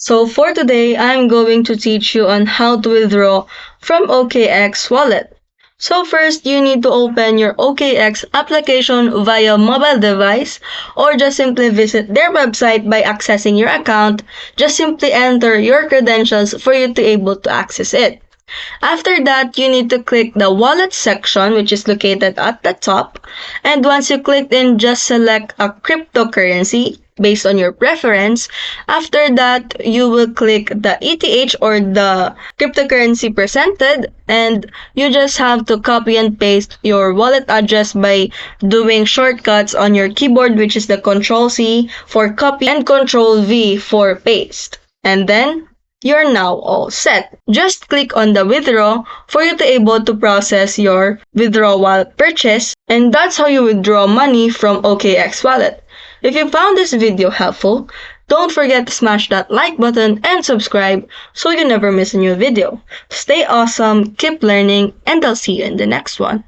So for today, I'm going to teach you on how to withdraw from OKX Wallet. So first, you need to open your OKX application via mobile device or just simply visit their website by accessing your account. Just simply enter your credentials for you to able to access it. After that, you need to click the wallet section which is located at the top. And once you click in, just select a cryptocurrency based on your preference. After that, you will click the ETH or the cryptocurrency presented, and you just have to copy and paste your wallet address by doing shortcuts on your keyboard, which is the Control C for copy and Control V for paste. And then you're now all set. Just click on the withdraw for you to able to process your withdrawal purchase, and that's how you withdraw money from OKX Wallet. If you found this video helpful, don't forget to smash that like button and subscribe so you never miss a new video. Stay awesome, keep learning, and I'll see you in the next one.